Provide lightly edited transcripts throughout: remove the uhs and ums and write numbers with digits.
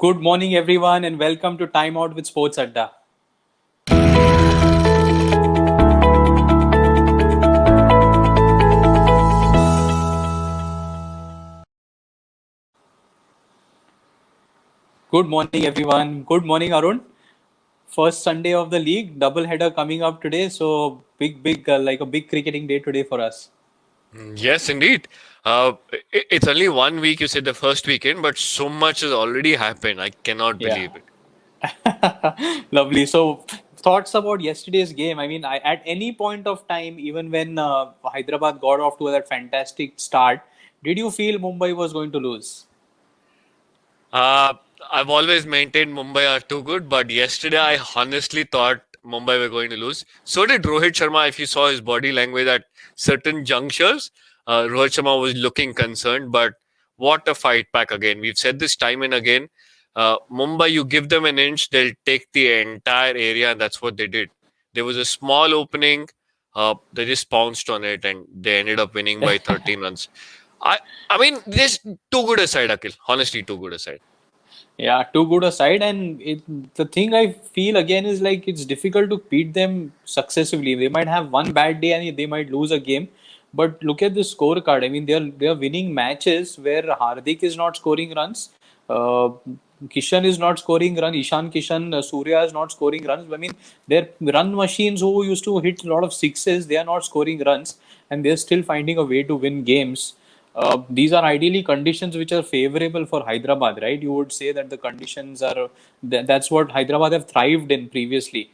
Good morning, everyone, and welcome to Timeout with SportsAdda. Good morning, everyone. Good morning, Arun. First Sunday of the league, double header coming up today. So like a big cricketing day today for us. Yes, indeed. It's only 1 week, you said the first weekend, but so much has already happened. I cannot Yeah, believe it. lovely. So, thoughts about yesterday's game? I mean, at any point of time, even when Hyderabad got off to that fantastic start, did you feel Mumbai was going to lose? Uh, I've always maintained Mumbai are too good, but yesterday I honestly thought Mumbai were going to lose. So did Rohit Sharma. If you saw his body language at certain junctures, Rohit Sharma was looking concerned. But what a fight back again. We've said this time and again. Mumbai, you give them an inch, they'll take the entire area, and that's what they did. There was a small opening. They just pounced on it, and they ended up winning by 13 runs. I, I mean, this too good a side, Akhil. Honestly, too good a side. Yeah, too good a side, and the thing I feel again is like it's difficult to beat them successively. They might have one bad day and they might lose a game, but look at the scorecard. I mean, they're winning matches where Hardik is not scoring runs, Kishan is not scoring runs, Ishan Kishan, Surya is not scoring runs. I mean, they're run machines who used to hit a lot of sixes. They are not scoring runs, and they're still finding a way to win games. These are ideally conditions which are favorable for Hyderabad, right? You would say that the conditions are that's what Hyderabad have thrived in previously.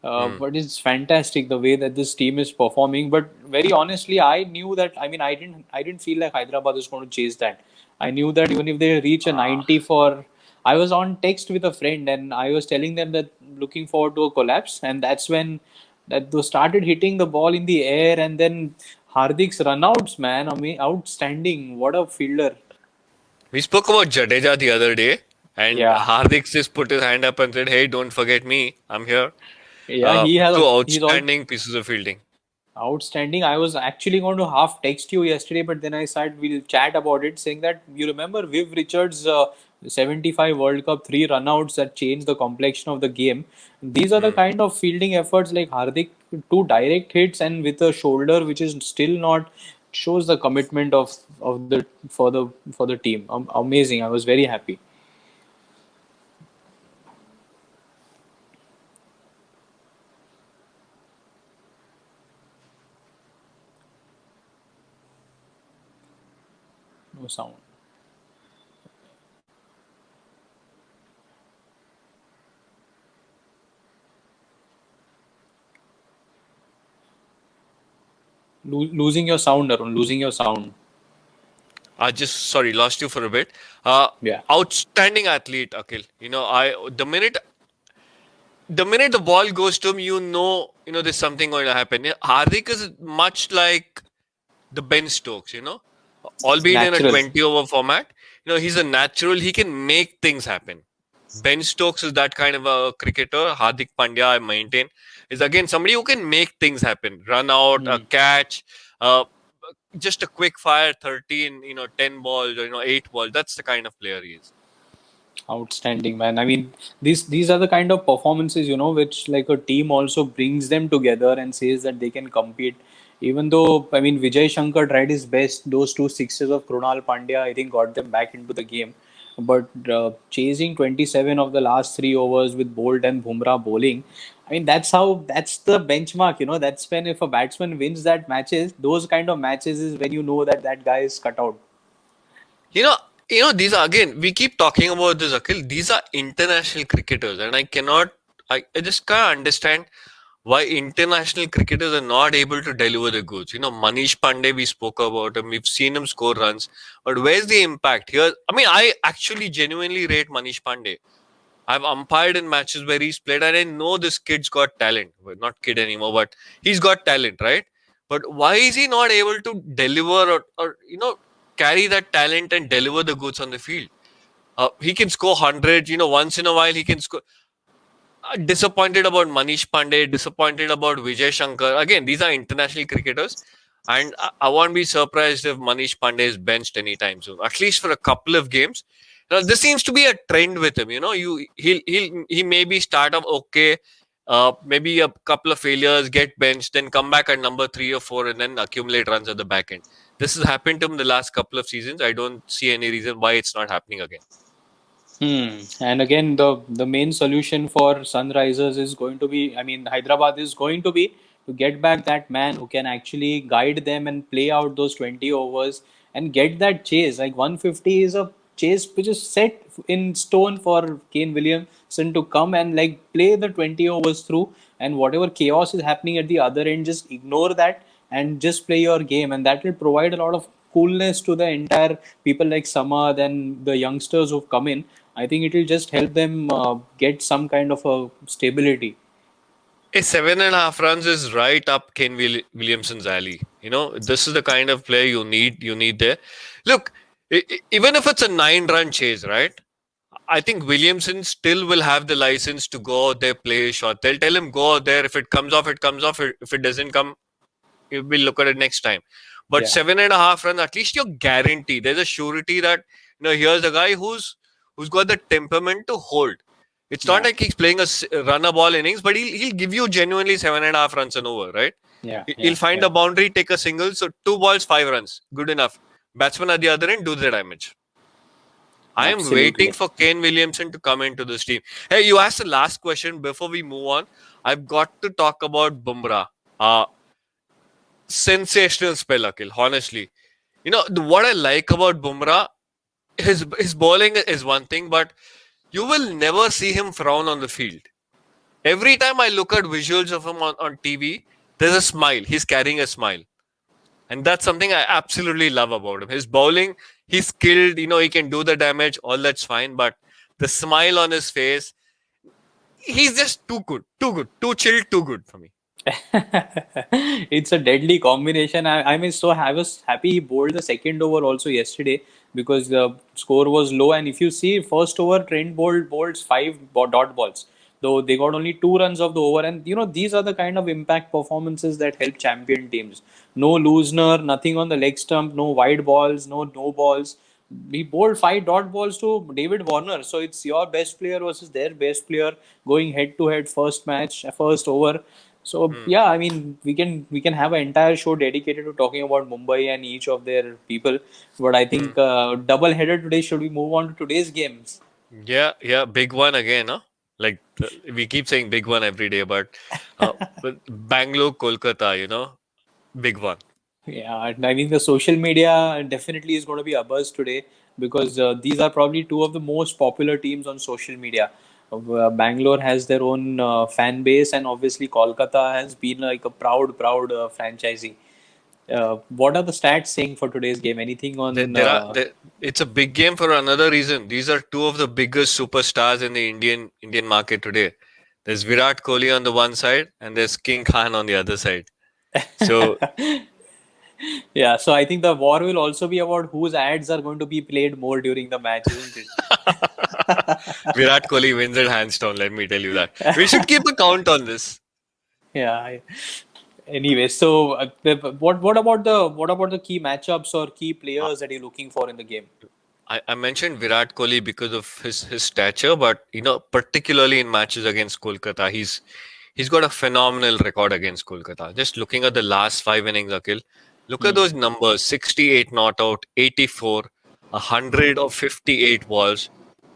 Hmm. But it's fantastic the way that this team is performing. But very honestly, I knew that. I mean, I didn't feel like Hyderabad is going to chase that. I knew that even if they reach a Ah. 90 for, I was on text with a friend and I was telling them that looking forward to a collapse, and that's when that they started hitting the ball in the air, and then Hardik's runouts, man, I mean, outstanding. What a fielder. We spoke about Jadeja the other day, and Yeah, Hardik just put his hand up and said, "Hey, don't forget me. I'm here." yeah, he has Two he's all outstanding pieces of fielding. outstanding. I was actually going to half text you yesterday, but then I said we'll chat about it, saying that you remember Viv Richards' 75 World Cup three runouts that changed the complexion of the game. These are the Hmm. kind of fielding efforts like Hardik, two direct hits and with a shoulder which is still not shows the commitment of the for the team. Amazing. I was very happy. No sound. Losing your sound, Arun. Losing your sound. I just sorry lost you for a bit. Uh, Yeah. Outstanding athlete, Akhil. The minute the ball goes to him, there's something going to happen. Hardik is much like the Ben Stokes, albeit in a Natural. 20 over format. He's a natural. He can make things happen. Ben Stokes is that kind of a cricketer. Hardik Pandya, I maintain, is again somebody who can make things happen. Run out, a Hmm. catch, uh, just a quick fire 13, 10 balls, or, 8 balls. That's the kind of player he is. Outstanding, man. I mean, these are the kind of performances, which like a team also brings them together and says that they can compete. Even though, I mean, Vijay Shankar tried his best, those two sixes of Krunal Pandya, I think, got them back into the game. But chasing 27 of the last three overs with Bolt and Bumrah bowling, I mean, that's the benchmark, That's when if a batsman wins that matches, those kind of matches is when you know that that guy is cut out. You know, these are again. We keep talking about this, Akhil. These are international cricketers, and I just can't understand why international cricketers are not able to deliver the goods. Manish Pandey, we spoke about him. We've seen him score runs, but where's the impact here? I mean, I actually genuinely rate Manish Pandey. I've umpired in matches where he's played, and I know this kid's got talent. Well, not kid anymore, but he's got talent, right? But why is he not able to deliver or carry that talent and deliver the goods on the field? He can score 100, once in a while he can score. Disappointed about Manish Pandey, disappointed about Vijay Shankar. Again, these are international cricketers, and I won't be surprised if Manish Pandey is benched anytime soon, at least for a couple of games. Now, this seems to be a trend with him. He maybe start off okay, maybe a couple of failures, get benched, then come back at number 3 or 4, and then accumulate runs at the back end. This has happened to him the last couple of seasons. I don't see any reason why it's not happening again. And again, the main solution for Sunrisers is going to be, I mean, Hyderabad is going to be to get back that man who can actually guide them and play out those 20 overs and get that chase. Like 150 is a chase which is set in stone for Kane Williamson to come and like play the 20 overs through, and whatever chaos is happening at the other end, just ignore that and just play your game, and that will provide a lot of coolness to the entire people like Samad and the youngsters who've come in. I think it will just help them get some kind of a stability. A 7.5 runs is right up Williamson's alley. This is the kind of player you need. You need there. Look, even if it's a 9 run chase, right? I think Williamson still will have the license to go out there, play a shot. They'll tell him go out there. If it comes off, it comes off. If it doesn't come, we'll look at it next time. But Yeah, 7.5 runs, at least you're guaranteed. There's a surety that here's a guy who's got the temperament to hold. It's not yeah, like he's playing a run a ball innings, but he'll give you genuinely 7.5 runs an over, right? yeah, He'll yeah, find yeah. a boundary, take a single. So 2 balls, 5 runs, good enough. Batsman at the other end do the damage. I am waiting Absolutely. for Kane Williamson to come into this team. Hey, you asked the last question before we move on. I've got to talk about Bumrah. Uh, Sensational spell, Akhil, honestly. What I like about Bumrah, his bowling is one thing, but you will never see him frown on the field. Every time I look at visuals of him on TV, there's a smile. He's carrying a smile. And that's something I absolutely love about him. His bowling, he's skilled, he can do the damage, all that's fine. But the smile on his face, he's just too good, too chill, too good for me. It's a deadly combination. I mean, so I was happy he bowled the second over also yesterday because the score was low. And if you see, first over, Trent bowled five dot balls, though they got only 2 runs of the over. And these are the kind of impact performances that help champion teams. No loosener, nothing on the leg stump, no wide balls, no balls. We bowled 5 dot balls to David Warner. So it's your best player versus their best player going head to head first match, first over. So Hmm. yeah, I mean we can have an entire show dedicated to talking about Mumbai and each of their people. But I Hmm. think double header today. Should we move on to today's games? Yeah, yeah, big one again, huh? Like we keep saying big one every day, but Bangalore, Kolkata, big one. Yeah, and I mean the social media definitely is going to be a buzz today because these are probably two of the most popular teams on social media. Bangalore has their own fan base, and obviously Kolkata has been like a proud franchisee. What are the stats saying for today's game? Anything There, on? there are there, it's a big game for another reason. These are two of the biggest superstars in the Indian market today. There's Virat Kohli on the one side, and there's King Khan on the other side. So Yeah, so I think the war will also be about whose ads are going to be played more during the match, isn't it? Virat Kohli wins it hands down. Let me tell you that. We should keep a count on this. Yeah. Anyway, so what about the key matchups or key Uh, players that you're looking for in the game? I mentioned Virat Kohli because of his stature, but particularly in matches against Kolkata, he's got a phenomenal record against Kolkata. Just looking at the last 5 innings, Akhil, look at Hmm. those numbers: 68 not out, 84, 158 balls,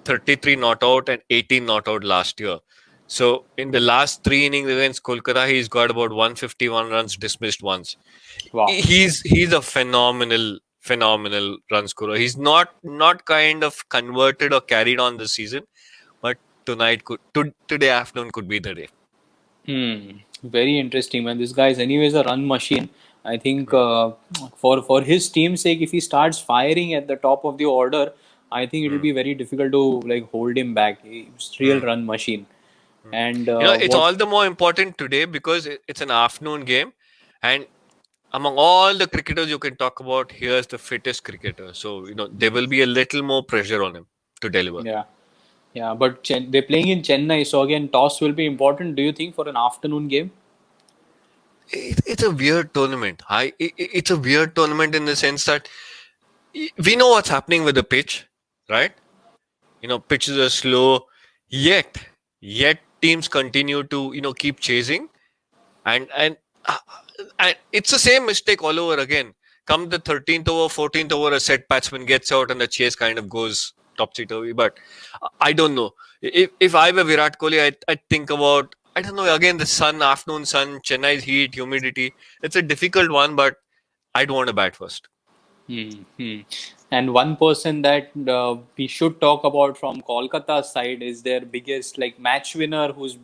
33 not out, and 18 not out last year. So in the last 3 innings against Kolkata, he's got about 151 runs dismissed once. Wow. He's a phenomenal run scorer. He's not kind of converted or carried on this season, but today afternoon could be the day. Hmm. Very interesting, man. This guy is anyways a run machine. I think Hmm. for his team's sake, if he starts firing at the top of the order, I think it will Hmm. be very difficult to like hold him back. He's a real Hmm. run machine. Hmm. And It's what all the more important today because it's an afternoon game, and among all the cricketers you can talk about, here's the fittest cricketer. So there will be a little more pressure on him to deliver. Yeah, yeah, but they're playing in Chennai, so again, toss will be important. Do you think for an afternoon game? It's a weird tournament. It's a weird tournament in the sense that we know what's happening with the pitch, right? Pitches are slow, yet yet teams continue to keep chasing, and uh, and it's the same mistake all over again. Come the 13th over, 14th over, a set batsman gets out and the chase kind of goes topsy turvy. But I don't know. If I were Virat Kohli, I'd think about, I don't know, again the sun, afternoon sun, Chennai's heat, humidity. It's a difficult one, but I'd want to bat first. Hmm. And one person that we should talk about from Kolkata's side is their biggest like match winner, who's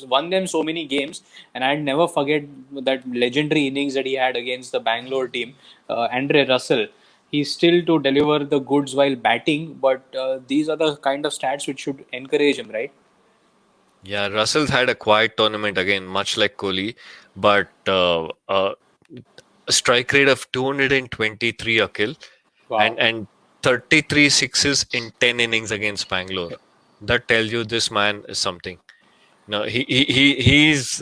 won them so many games, and I'd never forget that legendary innings that he had against the Bangalore team, Andre Russell. He's still to deliver the goods while batting, but these are the kind of stats which should encourage him, right? Yeah, Russell's had a quiet tournament again, much like Kohli, but a strike rate of 223, Akhil, Wow. and 33 sixes in 10 innings against Bangalore. That tells you this man is something. No, he's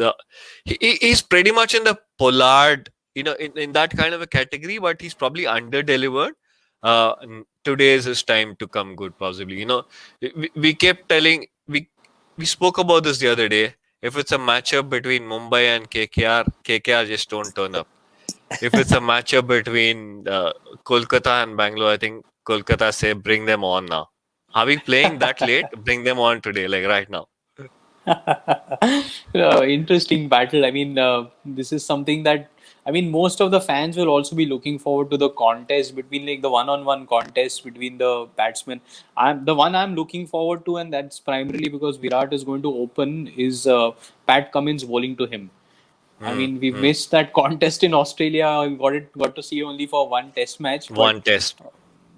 pretty much in the Pollard, in that kind of a category, but he's probably under delivered. Today is his time to come good, possibly. We kept telling, we spoke about this the other day. If it's a matchup between Mumbai and KKR just don't turn up. If it's a matchup between Kolkata and Bangalore, I think Kolkata say bring them on now. Are we playing that late? Bring them on today, like right now. Interesting battle. I mean, this is something that I mean most of the fans will also be looking forward to the contest between like the one-on-one contest between the batsmen. I'm the one I'm looking forward to, and that's primarily because Virat is going to open is Pat Cummins bowling to him. I Hmm, mean, we hmm. missed that contest in Australia. We got to see only for one Test match, but One test.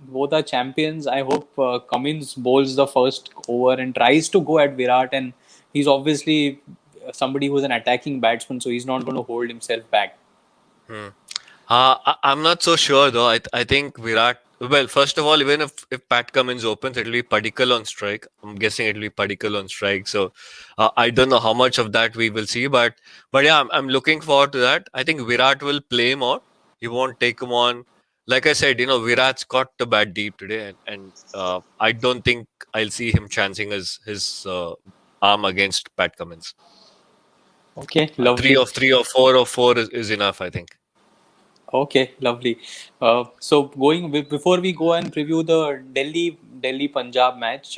both are champions. I hope Cummins bowls the first over and tries to go at Virat, and he's obviously somebody who's an attacking batsman, so he's not going to hold himself back. Hmm. I'm not so sure though. I think Virat. Well, first of all, even if Pat Cummins opens, it'll be Padikkal on strike. I'm guessing it'll be Padikkal on strike. So I don't know how much of that we will see, but yeah, I'm looking forward to that. I think Virat will play more. He won't take him on. Like I said, Virat's got the bat deep today, and I don't think I'll see him chancing his arm against Pat Cummins. Okay, Three lovely. of three or four is enough, I think. Okay, lovely. So before we go and preview the Delhi Punjab match,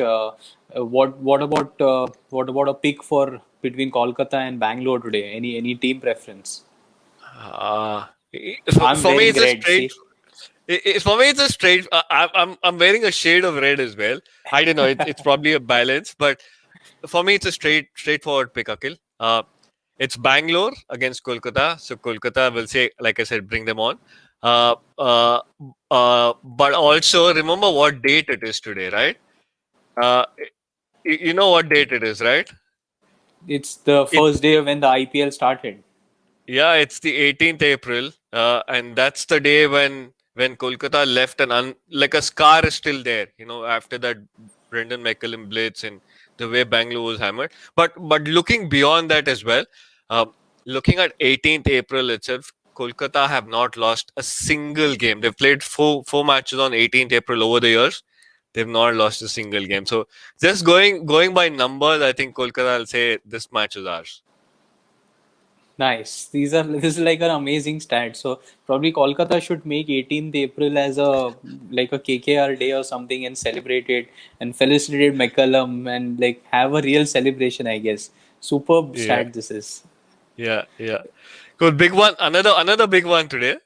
what about a pick for between Kolkata and Bangalore today? Any team preference? I'm For me, wearing it's a red. straight. See. For me, it's a straight. I'm wearing a shade of red as well. I don't know. It's probably a balance, but for me, it's a straightforward pick, Akil. It's Bangalore against Kolkata. So Kolkata will say, like I said, bring them on. Uh, uh, but also remember what date it is today, right? Uh, you know what date it is, right? It's the It's first day when the IPL started. Yeah, it's the 18th April, and that's the day when Kolkata left, and like a scar is still there. After that Brendan McCullum blitz and the way Bangalore was hammered. But looking beyond that as well, um, looking at 18th April itself, Kolkata have not lost a single game. They've played four matches on 18th April over the years. They've not lost a single game. So just going by numbers, I think Kolkata will say this match is ours. Nice. This is like an amazing stat. So probably Kolkata should make 18th April as a like a KKR day or something and celebrate it and felicitate McCallum and like have a real celebration, I guess. Superb Yeah, stat this is. yeah, yeah. Cool. Big one. Another big one today.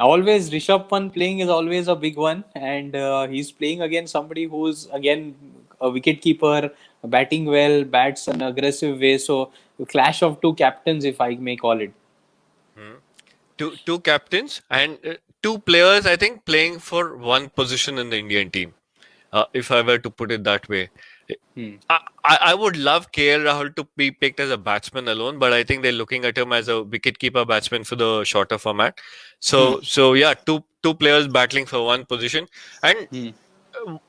Always Rishabh Pant playing is always a big one, and he's playing against somebody who's again a wicket keeper, batting well, bats an aggressive way. So a clash of two captains, if I may call it. Hmm. Two captains and two players. I think playing for one position in the Indian team. If I were to put it that way, Hmm. I would love KL Rahul to be picked as a batsman alone, but I think they're looking at him as a wicketkeeper batsman for the shorter format. Hmm. So yeah, two players battling for one position, and Hmm.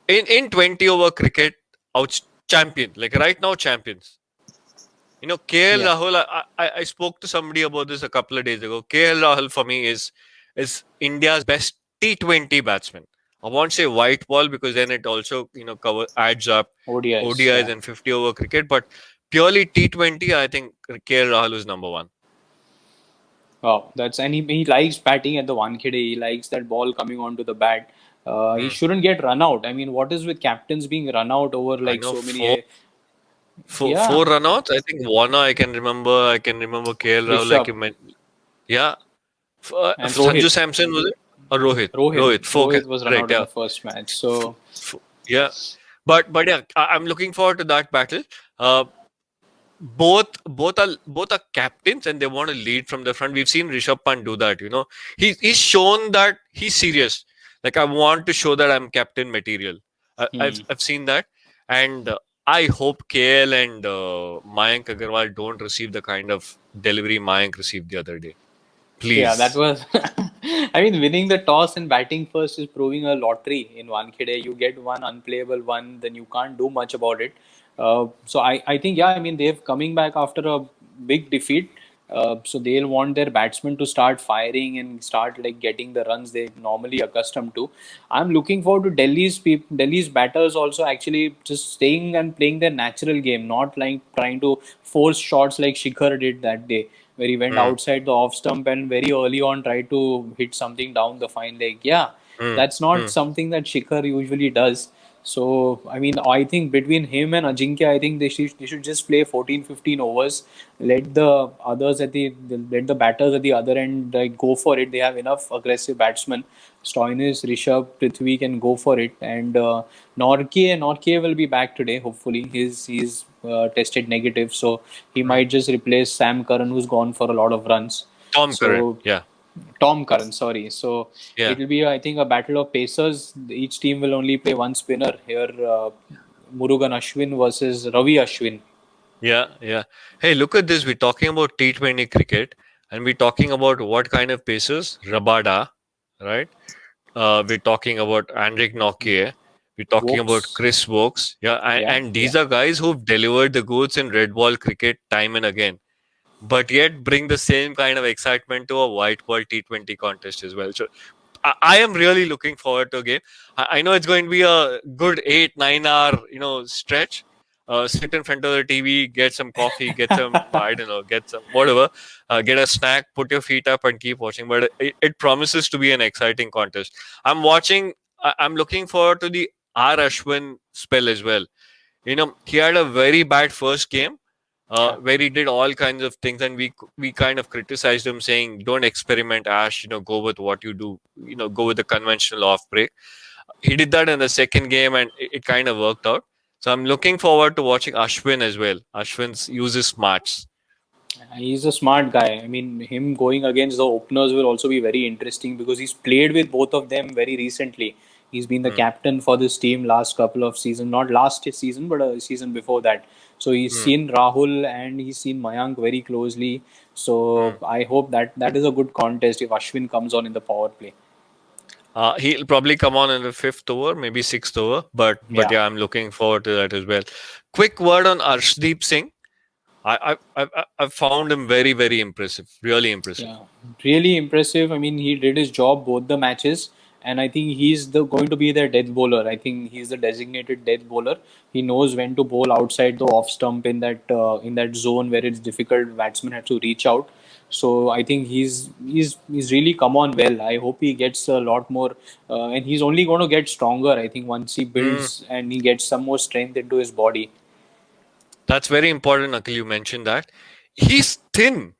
in 20 over cricket, out champion like right now champions. KL Yeah. Rahul, I spoke to somebody about this a couple of days ago. KL Rahul for me is India's best T20 batsman. I won't say white ball because then it also cover adds up ODIs, ODIs yeah. and 50 over cricket, but purely T20, I think KL Rahul is number one. Wow, that's and he likes batting at the one kid. He likes that ball coming onto the bat. He Hmm. shouldn't get run out. I mean, what is with captains being run out over I like know so many? four Yeah, runouts. I think Warner. I can remember KL Rahul like you Rishabh mentioned. Yeah, and Sanju Rohit. Samson was it or Rohit? Rohit Rohit. Four. Rohit was run Correct. out in Yeah. the first match. F- So yeah. But yeah, I'm looking forward to that battle. Uh, both are captains and they want to lead from the front. We've seen Rishabh Pant do that. He's shown that he's serious. Like, I want to show that I'm captain material. hmm. I've seen that, and I hope KL and Mayank Agarwal don't receive the kind of delivery Mayank received the other day. Yeah, that Please. was. I mean, winning the toss and batting first is proving a lottery in one kid. You get one unplayable one, then you can't do much about it. So I think, yeah, I mean, they're coming back after a big defeat. So they'll want their batsmen to start firing and start like getting the runs they normally accustomed to. I'm looking forward to Delhi's batters also actually just staying and playing their natural game, not like trying to force shots like Shikhar did that day where he went Mm, outside the off stump and very early on tried to hit something down the fine leg. Yeah, mm, that's not mm. something that Shikhar usually does. So, I mean, I think between him and Ajinkya, I think they should just play 14, 15 overs. Let the others let the batters at the other end like go for it. They have enough aggressive batsmen. Stoinis, Rishabh, Prithvi can go for it, and Norke will be back today. Hopefully, he's tested negative, so he Mm. might just replace Sam Curran, who's gone for a lot of runs. Tom Curran. So Yeah. Tom Curran, sorry. So Yeah. it'll be, I think, a battle of pacers. Each team will only play one spinner here. Murugan Ashwin versus Ravi Ashwin. Yeah, yeah. Hey, look at this. We're talking about T20 cricket and we're talking about what kind of pacers? Rabada, right? We're talking about Andrik Nokia. We're talking about Wokes. Chris Wokes. Yeah, Yeah, and yeah. these are guys who've delivered the goods in red ball cricket time and again, but yet bring the same kind of excitement to a white ball T20 contest as well. So I am really looking forward to a game. I know it's going to be a good 8 9 hour stretch. Sit in front of the TV, get some coffee, get some I don't know, get some whatever, get a snack, put your feet up, and keep watching. But it promises to be an exciting contest. I'm watching. I'm looking forward to the R Ashwin spell as well. He had a very bad first game Yeah. where he did all kinds of things, and we kind of criticized him, saying, "Don't experiment, Ash. Go with what you do. Go with the conventional off break." He did that in the second game, and it kind of worked out. So I'm looking forward to watching Ashwin as well. Ashwin's uses smarts. He's a smart guy. I mean, him going against the openers will also be very interesting because he's played with both of them very recently. He's been the Mm, captain for this team last couple of seasons, not last season, but a season before that. So he's mm, seen Rahul and he's seen Mayank very closely. So mm. I hope that is a good contest if Ashwin comes on in the power play. He'll probably come on in the fifth over, maybe sixth over, but Yeah. yeah, I'm looking forward to that as well. Quick word on Arshdeep Singh. I found him very very impressive, really impressive. Yeah, really impressive. I mean, he did his job both the matches, and I think he's the going to be their death bowler. I think he's the designated death bowler. He knows when to bowl outside the off stump in that zone where it's difficult. Batsmen have to reach out. So I think he's really come on well. I hope he gets a lot more, and he's only going to get stronger. I think once he Mm, builds and he gets some more strength into his body. that's very important, Akhil. You mentioned that he's thin.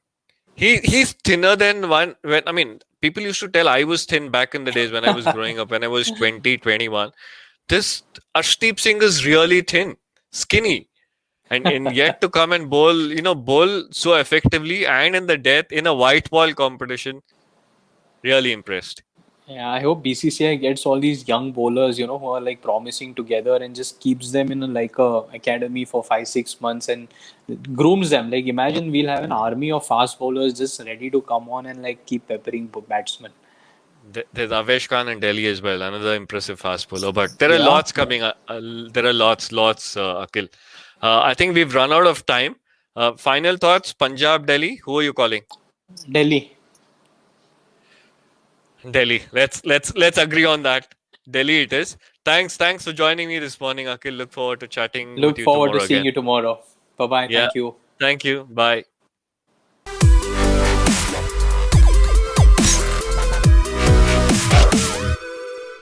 He's thinner than one. When I mean, people used to tell I was thin back in the days when I was growing up. When I was 20, 21. This Arshdeep Singh is really thin, skinny, and yet to come and bowl so effectively and in the death in a white ball competition. Really impressed. Yeah, I hope BCCI gets all these young bowlers, who are like promising together and just keeps them in like a academy for 5 6 months and grooms them. Like imagine we'll have an army of fast bowlers just ready to come on and like keep peppering batsmen. There's Avesh Khan in Delhi as well, another impressive fast bowler. But there are Yeah, lots yeah. coming. There are lots, Akhil. I think we've run out of time. Final thoughts: Punjab, Delhi. Who are you calling? Delhi. Delhi. Let's agree on that. Delhi it is. Thanks for joining me this morning, Akhil. Look forward to chatting with Look you forward to tomorrow seeing again. you tomorrow. Bye bye. Yeah. Thank you. Thank you. Bye.